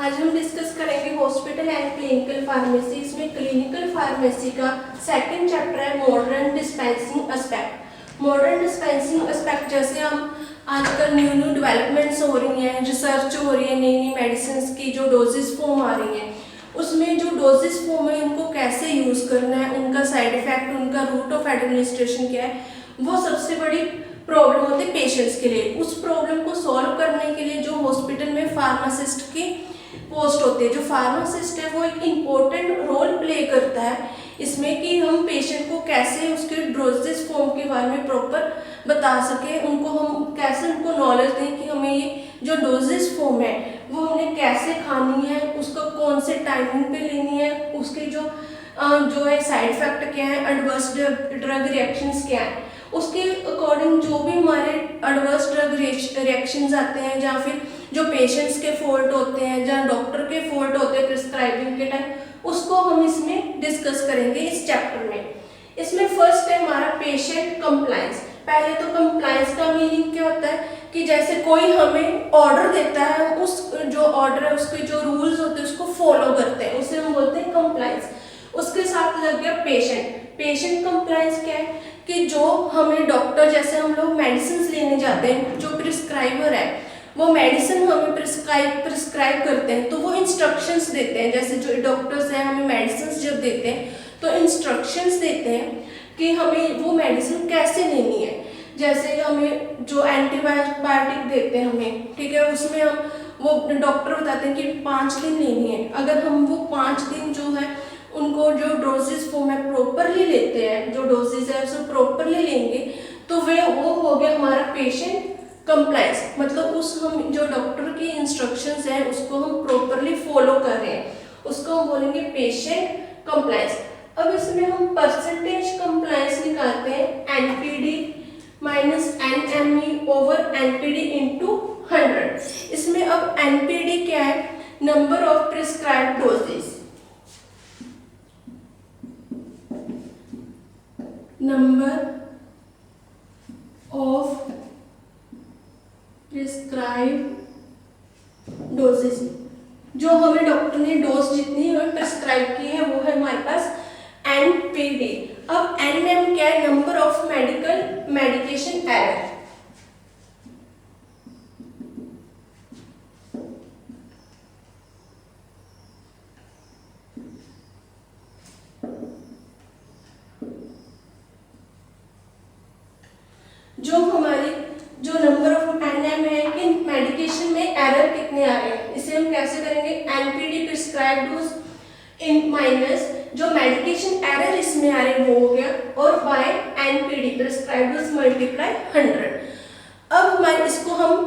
आज हम डिस्कस करेंगे हॉस्पिटल एंड क्लिनिकल फार्मेसी। इसमें क्लिनिकल फार्मेसी का सेकंड चैप्टर है modern dispensing aspect. Modern dispensing aspect जैसे हम आजकल न्यू डेवलपमेंट्स हो रही हैं, रिसर्च हो रही है, नई नई मेडिसिन की जो डोजेस फॉर्म आ रही हैं, उसमें जो डोजेस फॉर्म है उनको कैसे यूज़ करना है, उनका साइड इफेक्ट, उनका रूट ऑफ एडमिनिस्ट्रेशन क्या है, वो सबसे बड़ी प्रॉब्लम होती है पेशेंट्स के लिए। उस प्रॉब्लम को सॉल्व करने के लिए जो हॉस्पिटल में फार्मासिस्ट की पोस्ट होती है, जो फार्मासिस्ट है वो एक इम्पोर्टेंट रोल प्ले करता है इसमें कि हम पेशेंट को कैसे उसके डोजेस फॉर्म के बारे में प्रॉपर बता सके, उनको हम कैसे उनको नॉलेज दें कि हमें ये जो डोजेस फॉर्म है वो हमने कैसे खानी है, उसको कौन से टाइमिंग पे लेनी है, उसके जो है साइड इफेक्ट क्या है, एडवर्स ड्रग रिएक्शंस क्या है, उसके अकॉर्डिंग जो भी हमारे एडवर्स ड्रग रिएक्शंस आते हैं या फिर जो पेशेंट्स के फॉल्ट होते हैं या डॉक्टर के फॉल्ट होते हैं प्रिस्क्राइबिंग के टाइम, उसको हम इसमें डिस्कस करेंगे इस चैप्टर में। इसमें फर्स्ट है हमारा पेशेंट कंप्लायंस। पहले तो कंप्लायंस का मीनिंग क्या होता है कि जैसे कोई हमें ऑर्डर देता है, उस जो ऑर्डर है उसके जो रूल्स होते हैं उसको फॉलो करते हैं, उसे हम बोलते हैं कंप्लायंस। उसके साथ लग गया पेशेंट। पेशेंट कंप्लायंस क्या है कि जो हमें डॉक्टर, जैसे हम लोग मेडिसिन लेने जाते हैं, जो प्रिस्क्राइबर है वो मेडिसिन हमें प्रिस्क्राइब करते हैं तो वो इंस्ट्रक्शंस देते हैं। जैसे जो डॉक्टर्स हैं हमें मेडिसिन जब देते हैं तो इंस्ट्रक्शंस देते हैं कि हमें वो मेडिसिन कैसे लेनी है। जैसे हमें जो एंटीबायोटिक देते हैं हमें, ठीक है, उसमें हम वो डॉक्टर बताते हैं कि 5 दिन लेनी है। अगर हम वो 5 दिन जो है उनको जो डोजेस फॉर्म है प्रॉपरली लेते हैं, जो डोजेस है उसे प्रॉपरली लेंगे तो वो हो गया हमारा पेशेंट कंप्लायंस। मतलब उस हम जो डॉक्टर की इंस्ट्रक्शंस हैं उसको हम प्रॉपरली फॉलो कर रहे हैं, उसको हम बोलेंगे पेशेंट कंप्लायंस। अब इसमें हम परसेंटेज कंप्लायंस निकालते हैं NPD minus एनएमई over NPD into 100। इसमें अब एनपीडी क्या है, number of prescribed doses, number of prescribe doses, जो हमें डॉक्टर ने डोज जितनी हमें प्रिस्क्राइब की है वो है हमारे पास एनपीडी। अब एनएम क्या है, नंबर ऑफ मेडिकेशन एरर। जो हमारी जो नंबर ऑफ एनएम है कि मेडिकेशन में एरर कितने आ रहे हैं, इसे हम कैसे करेंगे, NPD prescribed dose in minus जो मेडिकेशन एरर इसमें आ रहे हैं वो हो गया, और by NPD prescribed dose multiply 100। अब हमारे इसको हम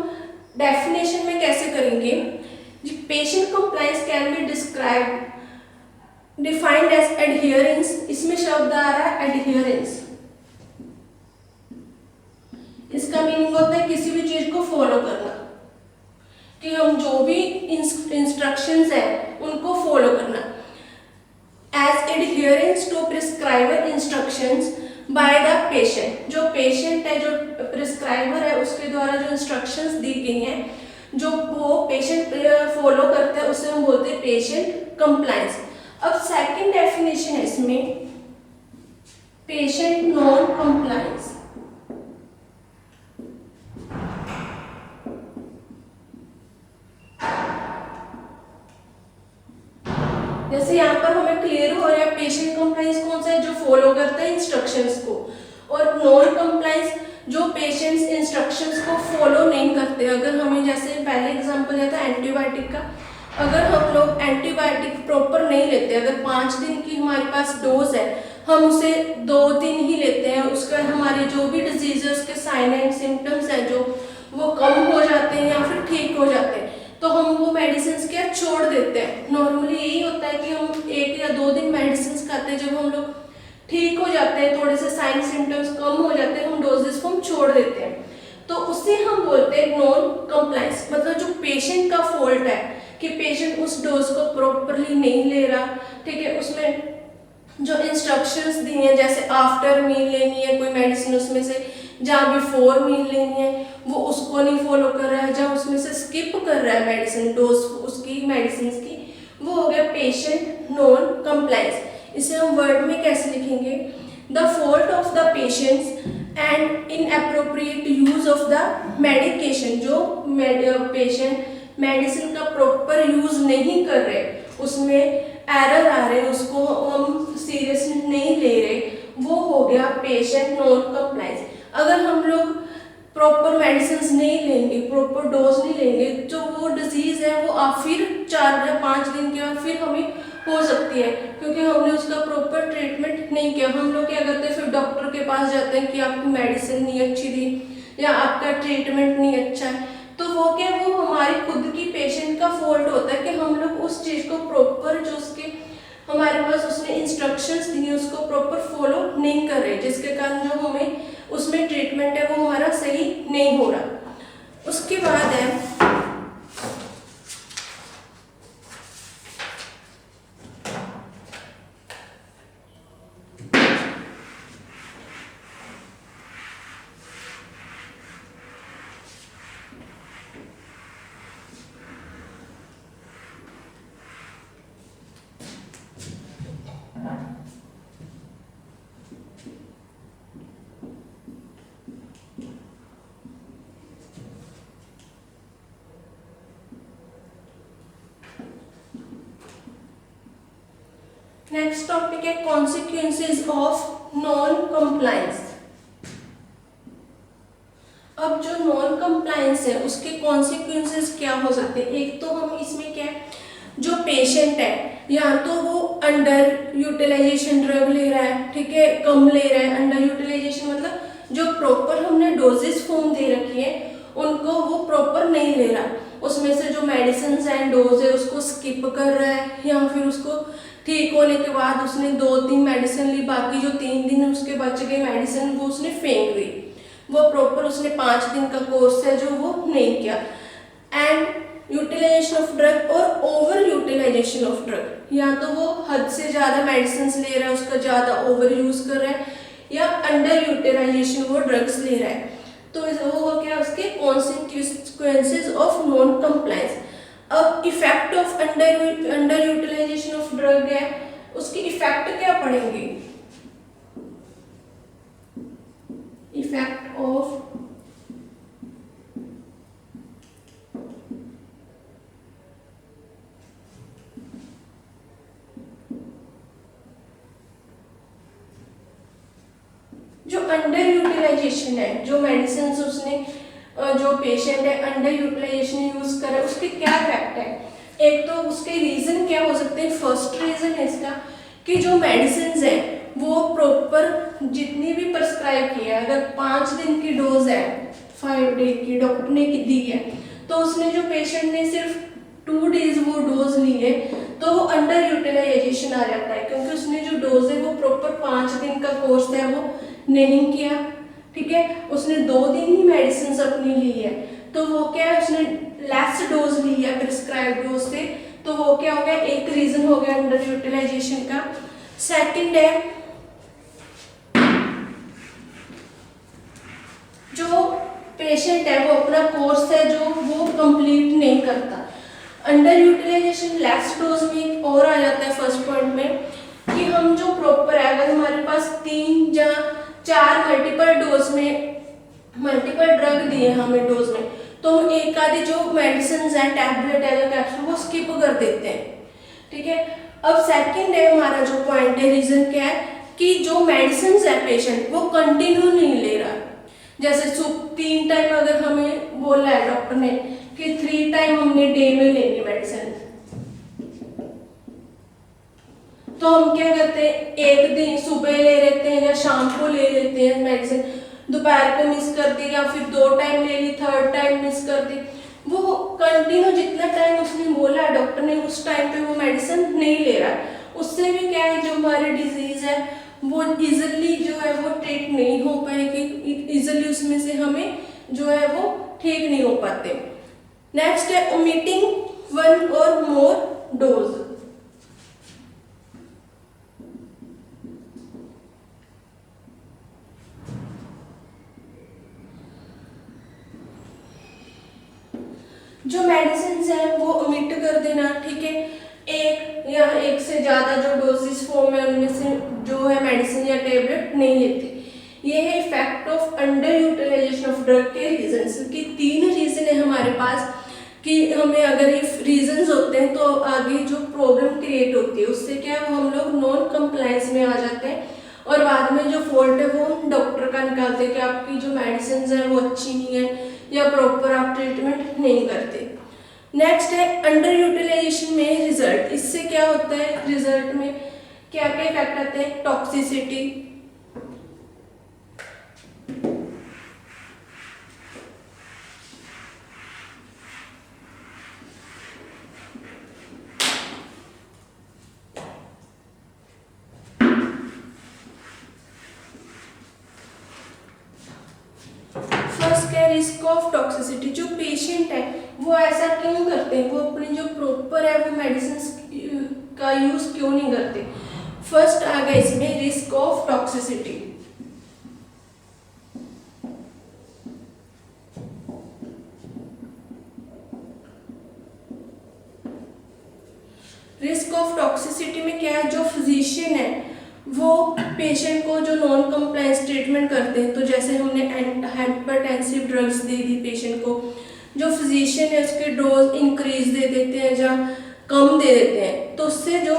डेफिनेशन में कैसे करेंगे, patient compliance can be defined as adherence. इसमें शब्द आ रहा है एडहियरेंस, इसका मीनिंग होता है किसी भी चीज को फॉलो करना, कि हम जो भी इंस्ट्रक्शंस हैं उनको फॉलो करना। As adherence to prescriber instructions by the patient, जो पेशेंट है, जो प्रिस्क्राइबर है उसके द्वारा जो इंस्ट्रक्शंस दी गई हैं जो वो पेशेंट फॉलो करता है उसे हम बोलते हैं पेशेंट कंप्लायंस। अब सेकंड डेफिनेशन है इसमें पेशेंट नॉन कंप्लायंस। जैसे यहाँ पर हमें क्लियर हो रहा है पेशेंट कंप्लायंस कौन सा है, जो फॉलो करता है इंस्ट्रक्शंस को, और नॉन कंप्लायंस जो पेशेंट्स इंस्ट्रक्शंस को फॉलो नहीं करते। अगर हमें जैसे पहले एग्जांपल दिया था एंटीबायोटिक का, अगर हम लोग एंटीबायोटिक प्रॉपर नहीं लेते, अगर 5 दिन की हमारे पास डोज है हम उसे 2 दिन ही लेते हैं, उसका हमारे जो भी डिजीजेस के साइन एंड सिम्टम्स हैं जो वो कम हो जाते हैं या फिर ठीक हो जाते हैं तो हम वो मेडिसिन क्या छोड़ देते हैं। नॉर्मली यही होता है कि हम 1 या 2 दिन मेडिसिन खाते हैं, जब हम लोग ठीक हो जाते हैं, थोड़े से साइन सिम्टम्स कम हो जाते हैं, हम डोजेस को हम छोड़ देते हैं, तो उसे हम बोलते हैं नॉन कंप्लायंस। मतलब जो पेशेंट का फॉल्ट है कि पेशेंट उस डोज को प्रॉपरली नहीं ले रहा, ठीक है, उसमें जो इंस्ट्रक्शंस दी हैं, जैसे आफ्टर मील लेनी है कोई मेडिसिन उसमें से, जहाँ बिफोर मील लेनी है वो उसको नहीं फॉलो कर रहा है, जहाँ उसमें से स्किप कर रहा है मेडिसिन डोज उसकी मेडिसिन की, वो हो गया पेशेंट नॉन कंप्लायंस। इसे हम वर्ड में कैसे लिखेंगे? The fault of the patients and inappropriate use of the medication. जो पेशेंट मेडिसिन का प्रॉपर यूज नहीं कर रहे, उसमें एरर आ रहे, उसको हम सीरियसली नहीं ले रहे, वो हो गया पेशेंट नॉन कंप्लायंस। अगर हम लोग प्रॉपर मेडिसिन नहीं लेंगे, प्रॉपर डोज नहीं लेंगे, जो वो डिजीज है वो आप फिर 4 या 5 दिन के बाद फिर हमें हो सकती है, क्योंकि हमने उसका प्रॉपर ट्रीटमेंट नहीं किया। हम लोग क्या करते हैं, फिर डॉक्टर के पास जाते हैं कि आपकी मेडिसिन नहीं अच्छी थी या आपका ट्रीटमेंट नहीं अच्छा है। तो वो क्या, वो हमारी खुद की पेशेंट का फॉल्ट होता है कि हम लोग उस चीज़ को प्रॉपर, जो उसके हमारे पास उसने इंस्ट्रक्शंस दी है उसको प्रॉपर फॉलो नहीं कर रहे, जिसके कारण जो हमें उसमें ट्रीटमेंट है वो हमारा सही नहीं हो रहा। उसके बाद है नेक्स्ट टॉपिक है कॉन्सिक्वेंसेस ऑफ नॉन कंप्लायंस। अब जो नॉन कंप्लायंस है उसके कॉन्सिक्वेंसेस क्या हो सकते हैं? एक तो हम इसमें क्या है, जो पेशेंट है या तो वो अंडर यूटिलाइजेशन ड्रग ले रहा है, ठीक है, कम ले रहा है। अंडर यूटिलाइजेशन मतलब जो प्रॉपर हमने डोजेस फॉर्म दे रखी है उनको वो प्रॉपर नहीं ले रहा, उसमें से जो मेडिसिन एंड डोज है उसको स्किप कर रहा है, या फिर उसको ठीक होने के बाद उसने 2-3 मेडिसिन ली, बाकी जो 3 दिन उसके बच गए मेडिसिन वो उसने फेंक दी, वो प्रॉपर उसने 5 दिन का कोर्स है जो वो नहीं किया। एंड यूटिलाइजेशन ऑफ ड्रग और ओवर यूटिलाइजेशन ऑफ ड्रग, या तो वो हद से ज़्यादा मेडिसिन ले रहा है, उसका ज़्यादा ओवर यूज कर रहा है, या अंडर यूटिलाइजेशन वो ड्रग्स ले रहा है। तो वो हो गया उसके कॉन्सिक्वेंसेज ऑफ नॉन कंप्लायंस। अब effect of under utilization of drug है, उसकी इफेक्ट क्या पड़ेंगे? इफेक्ट ऑफ जो अंडर यूटिलाइजेशन है, जो मेडिसिन उसने जो पेशेंट है अंडर यूटिलाइजेशन यूज करे, उसके क्या इफेक्ट है? एक तो उसके रीजन क्या हो सकते हैं? फर्स्ट रीजन है इसका कि जो मेडिसिन है वो प्रॉपर जितनी भी प्रिस्क्राइब की है, अगर 5 दिन की डोज है 5 डे की डॉक्टर ने दी है, तो उसने जो पेशेंट ने सिर्फ 2 डेज वो डोज ली है तो वो अंडर यूटिलाइजेशन आ जाता है, क्योंकि उसने जो डोज है वो प्रॉपर 5 दिन का कोर्स है वो नहीं किया, ठीक है, उसने 2 दिन ही मेडिसिन अपनी ली है, तो वो क्या है, उसने लेस डोज ली है प्रिस्क्राइब डोज से, तो वो क्या हो गया, एक रीजन हो गया अंडर यूटिलाइजेशन का। सेकंड है जो पेशेंट है वो अपना कोर्स है जो वो कंप्लीट नहीं करता। अंडर यूटिलाइजेशन लेस डोज में एक और आ जाता है फर्स्ट पॉइंट में कि हम जो प्रॉपर है, अगर हमारे पास 3 या 4 मल्टीपल डोज में मल्टीपल ड्रग दिए हमें डोज में, तो हम एक आधी जो मेडिसिन है टैबलेट है या कैप्सूल वो स्किप कर देते हैं, ठीक है। अब सेकंड है हमारा जो पॉइंट है, रीजन क्या है कि जो मेडिसिन है पेशेंट वो कंटिन्यू नहीं ले रहा। जैसे 3 टाइम अगर हमें बोला है डॉक्टर ने कि 3 टाइम हमने डे में लेनी मेडिसिन, तो हम क्या करते हैं, एक दिन सुबह ले लेते हैं या शाम को ले लेते हैं मेडिसिन, दोपहर को मिस कर दी या फिर 2 टाइम ले ली, 3rd टाइम मिस कर दी। वो कंटिन्यू जितना टाइम उसने बोला डॉक्टर ने उस टाइम पे वो मेडिसिन नहीं ले रहा है। उससे भी क्या है, जो हमारी डिजीज है वो इजिली जो है वो ट्रीट नहीं हो पाएगी, इजिली उसमें से हमें जो है वो ठीक नहीं हो पाते। नेक्स्ट है ओमिटिंग 1 और मोर डोज। जो मेडिसिन है वो ओमिट कर देना, ठीक है। एक या एक से ज़्यादा जो डोजेस फॉर्म है उनमें से जो है मेडिसिन या टेबलेट नहीं लेते। ये है effect of under utilization of drug के रीजंस, कि 3 रीजन है हमारे पास कि हमें अगर ये रीजंस होते हैं तो आगे जो प्रॉब्लम क्रिएट होती है उससे क्या है, वो हम लोग नॉन कंप्लायंस में आ जाते हैं और बाद में जो फॉल्ट है वो हम डॉक्टर का निकालते हैं कि आपकी जो मेडिसिन है वो अच्छी नहीं है या प्रॉपर आप ट्रीटमेंट नहीं करते। नेक्स्ट है अंडर यूटिलाइजेशन में रिजल्ट। इससे क्या होता है, रिजल्ट में क्या क्या इफेक्ट आते हैं, टॉक्सिसिटी, रिस्क ऑफ टॉक्सिसिटी। जो पेशेंट है वो ऐसा क्यों करते हैं, वो अपनी जो प्रॉपर है वो मेडिसिन का यूज क्यों नहीं करते। फर्स्ट आ गया इसमें risk of toxicity. Risk of toxicity में क्या है, जो फिजिशियन है वो पेशेंट को जो नॉन कंप्लायंस ट्रीटमेंट करते हैं, तो जैसे हमने hypertensive drugs they the patient को, जो फिजिशियन है उसके डोज इंक्रीज दे देते हैं या कम दे देते हैं, तो उससे जो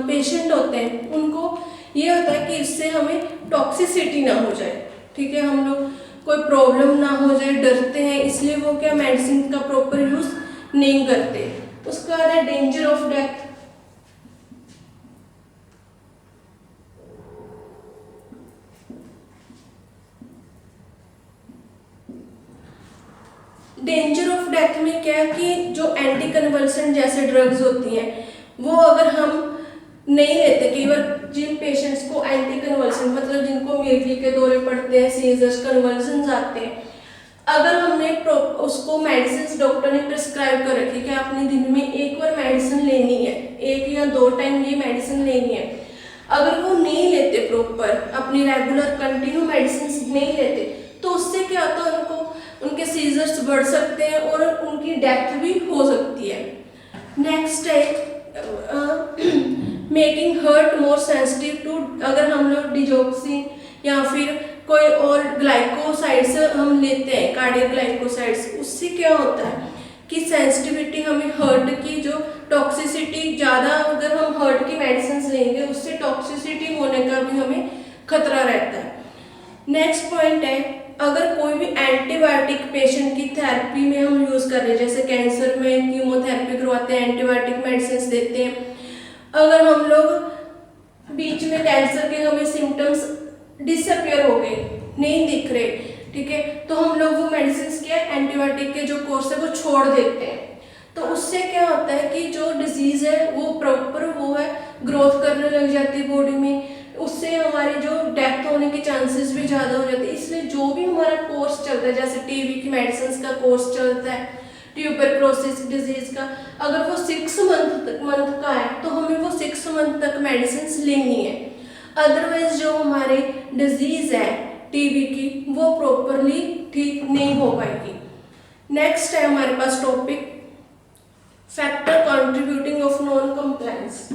पेशेंट होते हैं उनको ये होता है कि इससे हमें टॉक्सिसिटी ना हो जाए, ठीक है, हम लोग कोई प्रॉब्लम ना हो जाए, डरते हैं, इसलिए वो क्या मेडिसिन का प्रॉपर यूज नहीं करते। उसका है danger of death. Danger of death में क्या है कि जो एंटी कन्वल्सेंट जैसे ड्रग्स होती हैं वो अगर हम नहीं लेते, कई बार जिन पेशेंट्स को एंटी कन्वल्सेंट मतलब जिनको मिर्गी के दौरे पड़ते हैं, सीजर्स, कन्वल्सन्स आते हैं, अगर हमने उसको मेडिसिन डॉक्टर ने प्रिस्क्राइब कर रखी कि आपने दिन में एक बार मेडिसिन लेनी है, 1 या 2 टाइम ये मेडिसिन लेनी है, अगर वो नहीं लेते प्रॉपर अपनी रेगुलर कंटिन्यू मेडिसिन नहीं लेते तो उससे क्या होता है, उनके सीजर्स बढ़ सकते हैं और उनकी डेथ भी हो सकती है। नेक्स्ट है making heart more sensitive to, अगर हम लोग डिजॉक्सिन या फिर कोई और ग्लाइकोसाइड्स हम लेते हैं, कार्डियक ग्लाइकोसाइड्स, उससे क्या होता है कि सेंसिटिविटी हमें हार्ट की जो टॉक्सिसिटी ज़्यादा, अगर हम हार्ट की मेडिसिन लेंगे उससे टॉक्सिसिटी होने का भी हमें खतरा रहता है। नेक्स्ट पॉइंट है, अगर कोई भी एंटीबायोटिक पेशेंट की थेरेपी में हम यूज़ कर रहे हैं, जैसे कैंसर में कीमोथेरेपी करवाते हैं, एंटीबायोटिक मेडिसिन देते हैं, अगर हम लोग बीच में कैंसर के हमें सिम्टम्स डिसअपियर हो गए, नहीं दिख रहे, ठीक है, तो हम लोग वो मेडिसिन के एंटीबायोटिक के जो कोर्स है वो छोड़ देते हैं, तो उससे क्या होता है कि जो डिजीज है वो प्रॉपर वो है ग्रोथ करने लग जाती है बॉडी में, उससे हमारी जो डेथ होने के चांसेस भी ज़्यादा हो जाते हैं। इसलिए जो भी हमारा कोर्स चलता है, जैसे टीबी की मेडिसिन का कोर्स चलता है, ट्यूबरक्लोसिस डिजीज का, अगर वो 6 मंथ का है तो हमें वो 6 मंथ तक मेडिसिन लेनी है, अदरवाइज जो हमारी डिजीज है टीबी की वो प्रॉपरली ठीक नहीं हो पाएगी। नेक्स्ट है हमारे पास topic factor contributing of non compliance.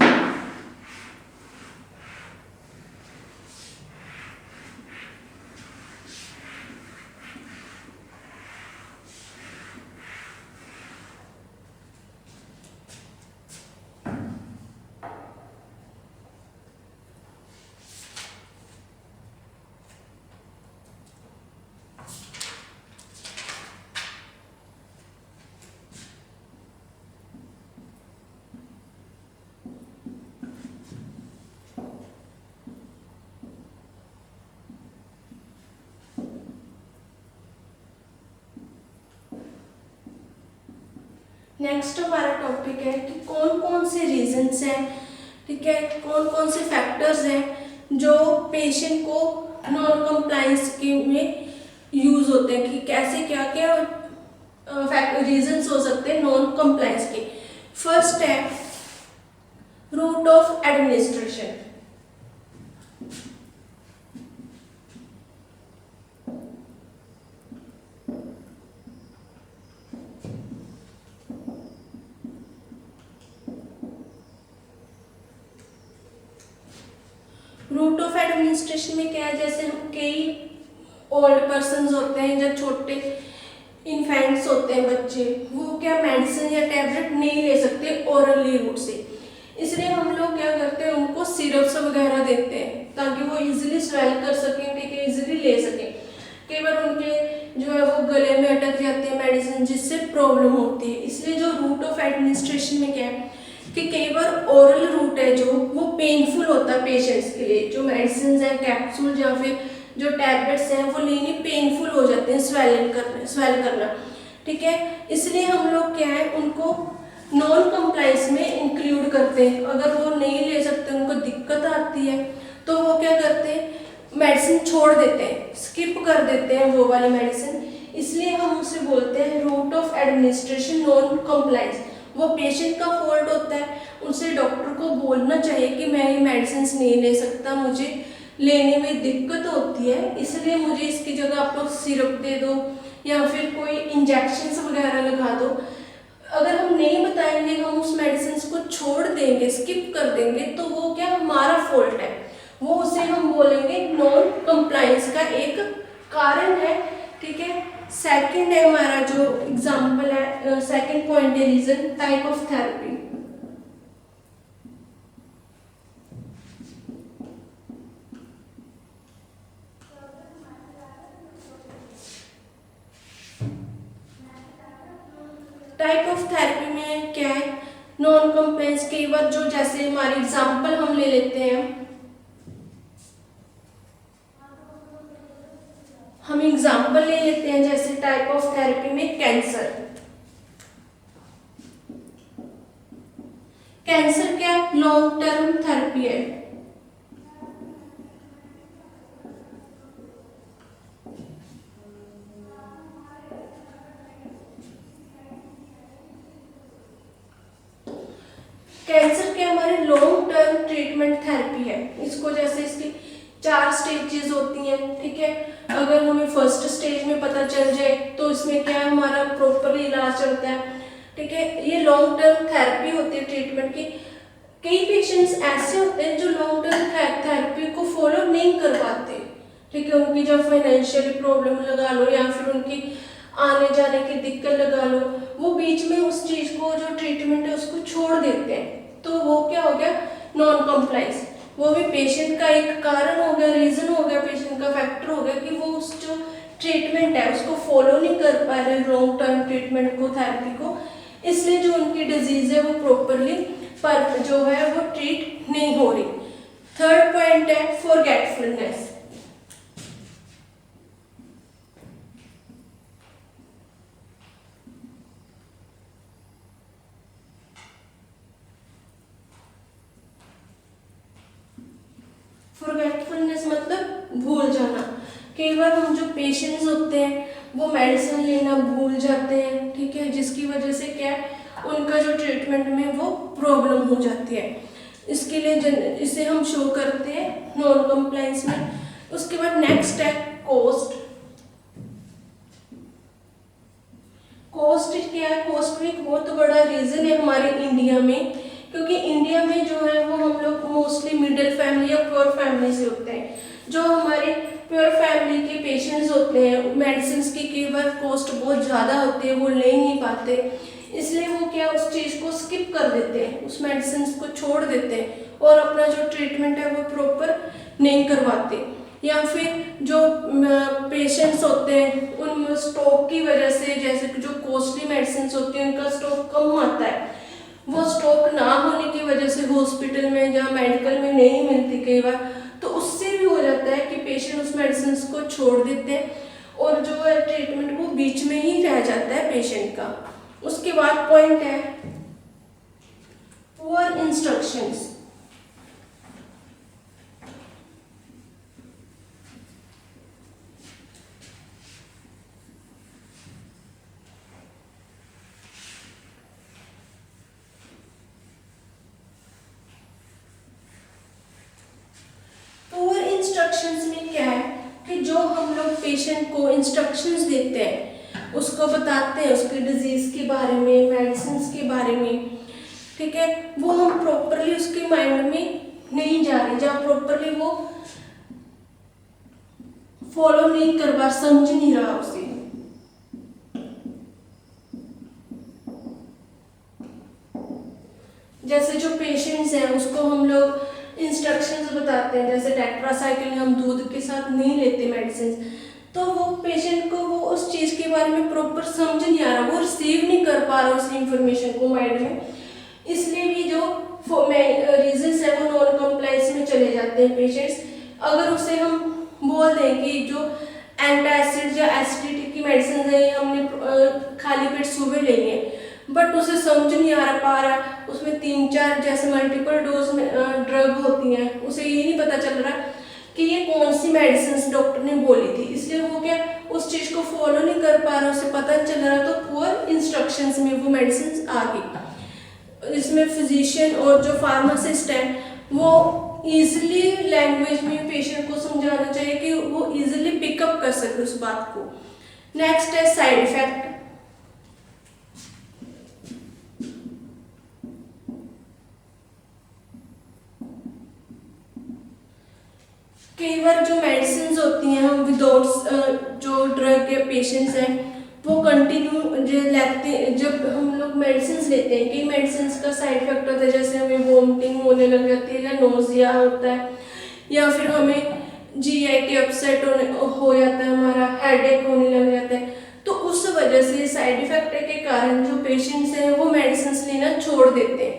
Next हमारा टॉपिक है कि कौन कौन से रीजंस हैं, ठीक है, कौन कौन से फैक्टर्स हैं जो पेशेंट को नॉन कंप्लायंस के में यूज होते हैं, कि कैसे क्या क्या रीजंस हो सकते हैं नॉन कंप्लायंस के। फर्स्ट है root of administration. Root of administration में क्या है, जैसे हम कई ओल्ड पर्सन होते हैं या छोटे इन्फेंट्स होते हैं बच्चे, वो क्या मेडिसिन या टैबलेट नहीं ले सकते ओरली रूट से, इसलिए हम लोग क्या करते हैं उनको सिरप्स वगैरह देते हैं ताकि वो इजीली स्वेल कर सकें, ठीक है, इजीली ले सकें। कई बार उनके जो है वो गले में अटक जाती है मेडिसिन, जिससे प्रॉब्लम होती है। इसलिए जो रूट ऑफ एडमिनिस्ट्रेशन में क्या है कि कई बार ओरल रूट है जो वो पेनफुल होता है पेशेंट्स के लिए, जो मेडिसिन है कैप्सूल या फिर जो टैबलेट्स हैं वो लेनी पेनफुल हो जाते हैं, स्वेल करना, ठीक है। इसलिए हम लोग क्या है उनको नॉन कंप्लाइंस में इंक्लूड करते हैं। अगर वो नहीं ले सकते, उनको दिक्कत आती है, तो वो क्या करते हैं मेडिसिन छोड़ देते हैं, स्किप कर देते हैं वो वाली मेडिसिन। इसलिए हम उसे बोलते हैं root of administration non compliance. वो पेशेंट का फॉल्ट होता है, उनसे डॉक्टर को बोलना चाहिए कि मैं ये मेडिसिन नहीं ले सकता, मुझे लेने में दिक्कत होती है, इसलिए मुझे इसकी जगह आप लोग सिरप दे दो या फिर कोई इंजेक्शन वगैरह लगा दो। अगर हम नहीं बताएंगे, हम उस मेडिसिन को छोड़ देंगे, स्किप कर देंगे, तो वो क्या हमारा फॉल्ट है, वो उसे हम बोलेंगे नॉन कंप्लायंस का एक कारण है, ठीक है। सेकंड है हमारा जो एग्जांपल है, सेकंड पॉइंट है reason, type of therapy. Type of therapy में क्या है नॉन कंप्लायंस, कई बार जो जैसे हमारी एग्जांपल हम ले लेते हैं, हम एग्जांपल ले लेते हैं जैसे टाइप ऑफ थेरेपी में कैंसर। कैंसर क्या लॉन्ग टर्म थेरेपी है। कैंसर के हमारे लॉन्ग टर्म ट्रीटमेंट थेरेपी है। इसको जैसे इसकी 4 स्टेजेस होती हैं, ठीक है। अगर हमें फर्स्ट स्टेज में पता चल जाए तो इसमें क्या हमारा प्रॉपरली इलाज चलता है, ठीक है। ये लॉन्ग टर्म थेरेपी होती है ट्रीटमेंट की। कई पेशेंट्स ऐसे होते हैं जो लॉन्ग टर्म थेरेपी को फॉलो नहीं कर पाते, ठीक है। उनकी जो फाइनेंशियल प्रॉब्लम लगा लो या फिर उनकी आने जाने की दिक्कत लगा लो, वो बीच में उस चीज को जो ट्रीटमेंट है उसको छोड़ देते हैं, तो वो क्या हो गया नॉन कंप्लायंस। वो भी पेशेंट का एक कारण हो गया, रीजन हो गया, पेशेंट का फैक्टर हो गया कि वो उस जो ट्रीटमेंट है उसको फॉलो नहीं कर पा रहे लॉन्ग टर्म ट्रीटमेंट को, थेरेपी को, इसलिए जो उनकी डिजीज है वो प्रॉपरली पर जो है वो ट्रीट नहीं हो रही। थर्ड पॉइंट है फॉरगेटफुलनेस। फॉरगेटफुलनेस मतलब भूल जाना। कई बार हम जो पेशेंट्स होते हैं वो मेडिसिन लेना भूल जाते हैं, ठीक है, जिसकी वजह से क्या उनका जो ट्रीटमेंट में वो प्रॉब्लम हो जाती है। इसके लिए इसे हम शो करते हैं नॉन कंप्लायंस में। उसके बाद नेक्स्ट है कॉस्ट। कॉस्ट क्या है, कॉस्ट में एक बहुत बड़ा रीजन है हमारे इंडिया में, क्योंकि इंडिया में जो है वो हम लोग मोस्टली मिडिल फैमिली या पुअर फैमिली से होते हैं। जो हमारे पुअर फैमिली के पेशेंट्स होते हैं मेडिसिन की कई बार कॉस्ट बहुत ज़्यादा होती है, वो ले नहीं पाते, इसलिए वो क्या उस चीज़ को स्किप कर देते हैं, उस मेडिसिन को छोड़ देते हैं और अपना जो ट्रीटमेंट है वो प्रॉपर नहीं करवाते। या फिर जो पेशेंट्स होते हैं उन स्टॉक की वजह से, जैसे जो कॉस्टली मेडिसिन होती हैं उनका स्टॉक कम आता है, वो स्टॉक ना होने की वजह से हॉस्पिटल में या मेडिकल में नहीं मिलती कई बार, तो उससे भी हो जाता है कि पेशेंट उस मेडिसिन को छोड़ देते हैं और जो है ट्रीटमेंट वो बीच में ही रह जाता है पेशेंट का। उसके बाद पॉइंट है पुअर इंस्ट्रक्शंस। पुअर इंस्ट्रक्शंस में क्या है कि जो हम लोग पेशेंट को इंस्ट्रक्शंस देते हैं, उसको बताते हैं उसकी डिजीज के बारे में, मेडिसिन के बारे में, ठीक है, वो हम प्रॉपरली उसके माइंड में नहीं जा रही, जहाँ प्रॉपरली वो फॉलो नहीं कर पा, समझ नहीं रहा उसे। जैसे जो पेशेंट्स हैं उसको हम लोग इंस्ट्रक्शंस बताते हैं, जैसे टेट्रासाइक्लिन हम दूध के साथ नहीं लेते मेडिसिन, तो वो पेशेंट को वो उस चीज़ के बारे में प्रॉपर समझ नहीं आ रहा, वो रिसीव नहीं कर पा रहा उस इंफॉर्मेशन को माइंड में, इसलिए भी जो रीजंस है वो नॉन कंप्लायंस में चले जाते हैं पेशेंट्स। अगर उसे हम बोल दें कि जो एंटासिड या एसिडिटी की मेडिसिन है हमने खाली पेट सुबह लेनी है, बट उसे समझ नहीं आ पा रहा, उसमें 3-4 जैसे मल्टीपल डोज में ड्रग होती हैं, उसे ये नहीं पता चल रहा कि ये कौन सी मेडिसिन डॉक्टर ने बोली थी, इसलिए वो क्या उस चीज़ को फॉलो नहीं कर पा रहा, उसे पता नहीं चल रहा, तो पुअर इंस्ट्रक्शंस में वो मेडिसिन आ गई। इसमें फिजिशियन और जो फार्मासिस्ट है वो इजीली लैंग्वेज में पेशेंट को समझाना चाहिए कि वो इजीली पिकअप कर सके उस बात को। नेक्स्ट है साइड इफेक्ट। कई बार जो मेडिसिन होती हैं हम विदाउट जो ड्रग के पेशेंट्स हैं वो कंटिन्यू जो लेते, जब हम लोग मेडिसिन लेते हैं, कई मेडिसिन का साइड इफेक्ट होता है, जैसे हमें वोमिटिंग होने लग जाती है या नोजिया होता है, या फिर हमें जीआईटी अपसेट हो जाता है, हमारा हेडेक होने लग जाता है, तो उस वजह से साइड इफेक्ट के कारण जो पेशेंट्स हैं वो मेडिसिन लेना छोड़ देते हैं,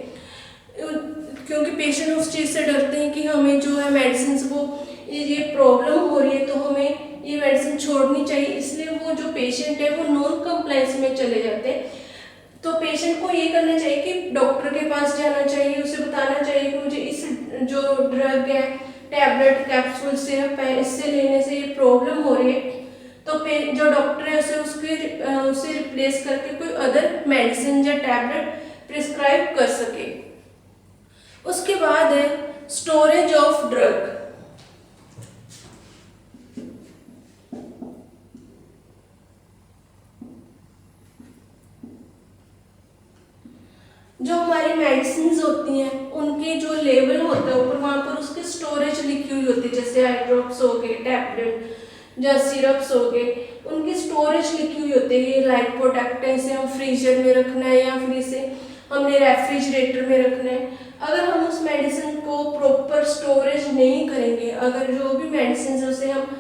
क्योंकि पेशेंट उस चीज़ से डरते हैं कि हमें जो है मेडिसिन वो ये प्रॉब्लम हो रही है तो हमें ये मेडिसिन छोड़नी चाहिए, इसलिए वो जो पेशेंट है वो नॉन कंप्लायंस में चले जाते हैं। तो पेशेंट को ये करना चाहिए कि डॉक्टर के पास जाना चाहिए, उसे बताना चाहिए कि मुझे इस जो ड्रग है, टैबलेट, कैप्सूल, सिरप है, इससे लेने से ये प्रॉब्लम हो रही है, तो जो डॉक्टर है उसे रिप्लेस करके कोई अदर मेडिसिन या टैबलेट प्रिस्क्राइब कर सके। उसके बाद है स्टोरेज ऑफ ड्रग। जो हमारी मेडिसिन होती हैं उनके जो लेवल होता है ऊपर, वहाँ पर उसकी स्टोरेज लिखी हुई होती है, जैसे आई ड्रॉप्स हो गए, टैबलेट या सिरप्स हो गए, उनकी स्टोरेज लिखी हुई होती है, ये लाइट प्रोटेक्ट है, इसे हम फ्रीजर में रखना है या फिर इसे हमने रेफ्रिजरेटर में रखना है। अगर हम उस मेडिसिन को प्रॉपर स्टोरेज नहीं करेंगे, अगर जो भी मेडिसिन है उसे हम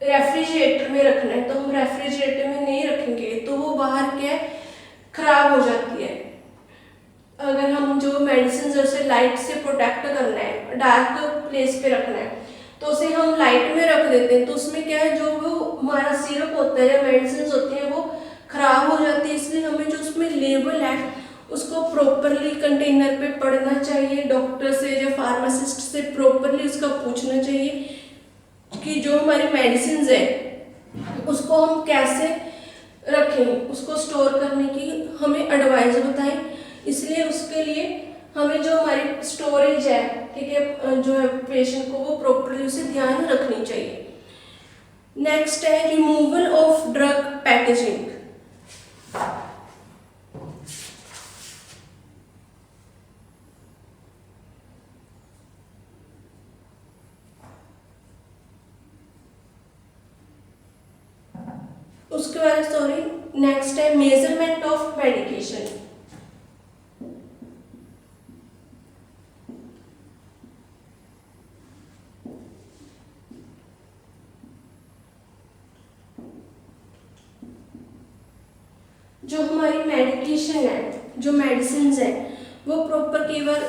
रेफ्रिजरेटर में रखना है तो हम रेफ्रिजरेटर में नहीं रखेंगे तो वो बाहर क्या खराब हो जाती है। अगर हम जो मेडिसिन है उसे लाइट से प्रोटेक्ट करना है, डार्क प्लेस पे रखना है, तो उसे हम लाइट में रख देते हैं, तो उसमें क्या है जो वो हमारा सिरप होता है या मेडिसिन होती है वो खराब हो जाती है, इसलिए हमें जो उसमें लेबल है उसको प्रॉपरली कंटेनर पे पढ़ना चाहिए, डॉक्टर से या फार्मासिस्ट से प्रॉपरली उसका पूछना चाहिए कि जो हमारी मेडिसिन है उसको हम कैसे रखें, उसको स्टोर करने की हमें एडवाइस बताएं। इसलिए उसके लिए हमें जो हमारी स्टोरेज है, ठीक है, जो है पेशेंट को वो प्रॉपरली उसे ध्यान रखनी चाहिए। नेक्स्ट है रिमूवल ऑफ ड्रग पैकेजिंग। उसके बाद नेक्स्ट है मेजरमेंट ऑफ मेडिकेशन। जो हमारी मेडिकेशन है, जो मेडिसिन है, वो प्रॉपर, कई बार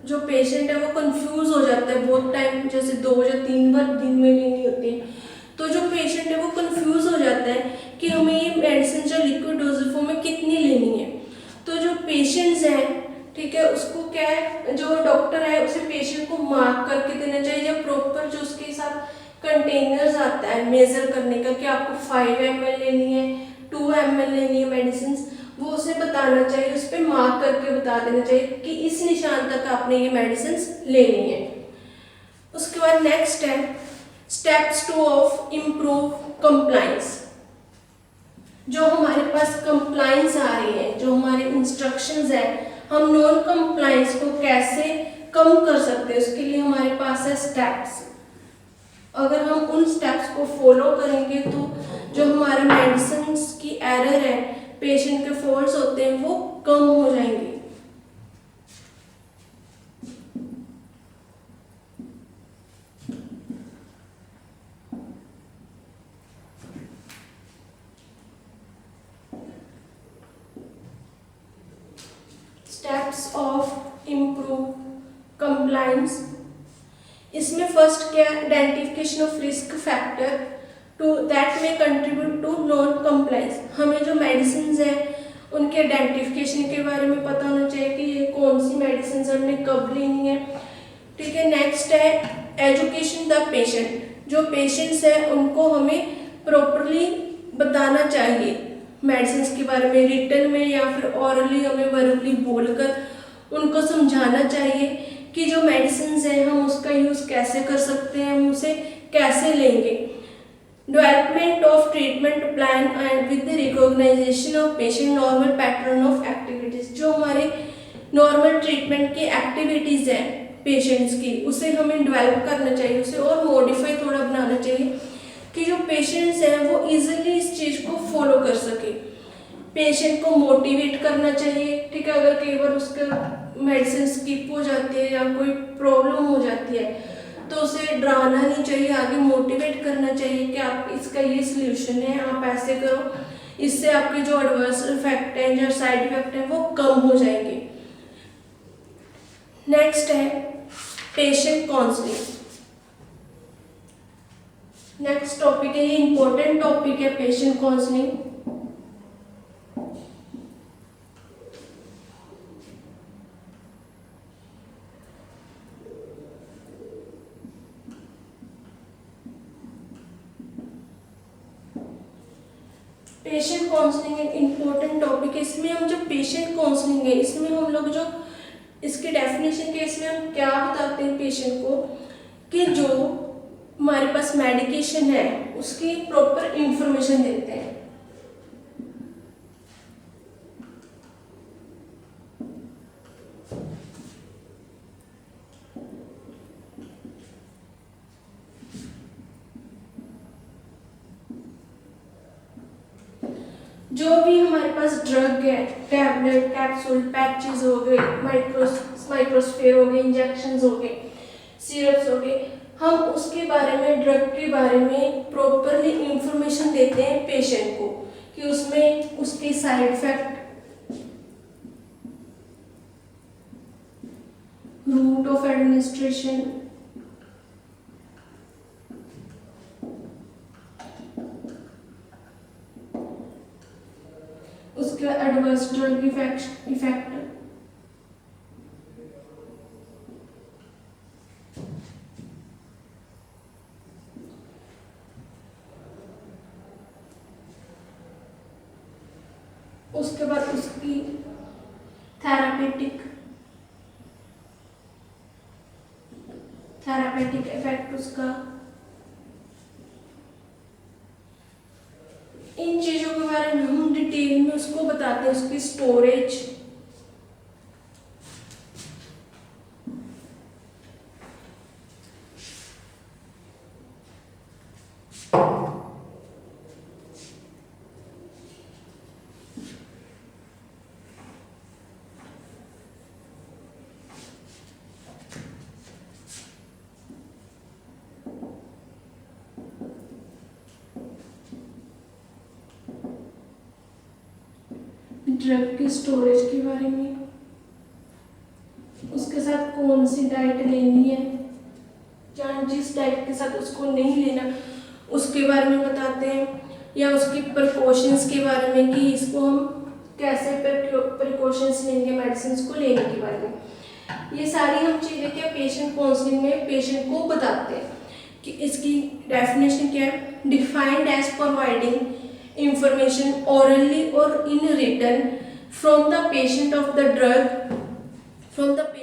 जो पेशेंट है वो कंफ्यूज हो जाता है, बहुत टाइम जैसे 2 या 3 बार दिन में लेनी होती है, तो जो पेशेंट है वो कंफ्यूज हो जाता है कि हमें ये मेडिसिन जो लिक्विड डोजेज फॉर्म में कितनी लेनी है। तो जो पेशेंट्स हैं, ठीक है, उसको क्या है, जो डॉक्टर है उसे पेशेंट को मार्क करके देना चाहिए, या प्रॉपर जो उसके साथ कंटेनर्स आता है मेजर करने का कि आपको 5 ml लेनी है, 2 ml लेनी है मेडिसिन, वो उसे बताना चाहिए, उस पर मार्क करके बता देना चाहिए कि इस निशान तक आपने ये मेडिसिन लेनी है। उसके बाद नेक्स्ट है स्टेप्स 2 ऑफ इम्प्रूव कंप्लायंस। जो हमारे पास कंप्लायंस आ रही है, जो हमारे इंस्ट्रक्शंस है, हम नॉन कंप्लायंस को कैसे कम कर सकते हैं, उसके लिए हमारे पास है स्टेप्स। अगर हम उन स्टेप्स को फॉलो करेंगे तो जो हमारे मेडिसिन की एरर है, पेशेंट के फॉल्ट्स होते हैं, वो कम हो जाएंगे। स्टेप्स ऑफ इम्प्रूव कंप्लायंस, इसमें फर्स्ट क्या है, identification of risk factor to that में कंट्रीब्यूट टू नॉन कंप्लायंस। हमें जो मेडिसिन है उनके आइडेंटिफिकेशन के बारे में पता होना चाहिए कि ये कौन सी मेडिसिन हमने कब लेनी है, ठीक है। नेक्स्ट है एजुकेशन द पेशेंट, जो पेशेंट्स है उनको हमें प्रॉपरली बताना चाहिए मेडिसिन के बारे में, रिटन में या फिर ऑरली हमें वर्बली बोलकर उनको समझाना चाहिए कि जो मेडिसिन है हम उसका यूज़ कैसे कर सकते हैं, हम उसे कैसे लेंगे। Development of treatment plan and with the recognization of patient normal pattern of activities, जो हमारे नॉर्मल ट्रीटमेंट की एक्टिविटीज़ हैं पेशेंट्स की, उसे हमें डेवलप करना चाहिए, उसे और मॉडिफाई थोड़ा बनाना चाहिए कि जो पेशेंट्स हैं वो इजीली इस चीज़ को फॉलो कर सके। पेशेंट को मोटिवेट करना चाहिए, ठीक है। अगर कई बार उसका मेडिसिन स्किप हो जाती है या कोई प्रॉब्लम हो जाती है तो उसे डराना नहीं चाहिए, आगे मोटिवेट करना चाहिए कि आप इसका ये सल्यूशन है, आप ऐसे करो, इससे आपके जो एडवर्स इफेक्ट हैं, जो साइड इफेक्ट हैं, वो कम हो जाएंगे। नेक्स्ट है पेशेंट काउंसलिंग। नेक्स्ट टॉपिक है, ये इंपॉर्टेंट टॉपिक है पेशेंट काउंसलिंग। पेशेंट काउंसलिंग एक इम्पोर्टेंट टॉपिक है। इसमें हम जो पेशेंट काउंसलिंग है, इसमें हम लोग जो इसके डेफिनेशन के, इसमें हम क्या बताते हैं पेशेंट को कि जो हमारे पास मेडिकेशन है उसकी प्रॉपर इंफॉर्मेशन देते हैं। जो भी हमारे पास ड्रग है, टैबलेट, कैप्सूल, पैचेस हो गए, माइक्रोस्फेयर हो गए, इंजेक्शंस हो गए, सिरप्स हो गए, हम उसके बारे में, ड्रग के बारे में प्रॉपरली इंफॉर्मेशन देते हैं पेशेंट को कि उसमें उसके side effect, root of administration, उसके एडवर्स ड्रग इफेक्ट, उसके बाद उसकी थेरापेटिक इफेक्ट, उसका इन चीजों के बारे में हम डिटेल में उसको बताते हैं, उसकी स्टोरेज, ड्रग की स्टोरेज के बारे में, उसके साथ कौन सी डाइट लेनी है या जिस डाइट के साथ उसको नहीं लेना उसके बारे में बताते हैं, या उसकी प्रिकॉशंस के बारे में कि इसको हम कैसे प्रिकॉशंस लेंगे मेडिसिन को लेने के बारे में। ये सारी हम चीज़ें क्या पेशेंट काउंसलिंग में पेशेंट को बताते हैं कि इसकी डेफिनेशन क्या है, defined as providing information orally or in written from the patient of the drug from the patient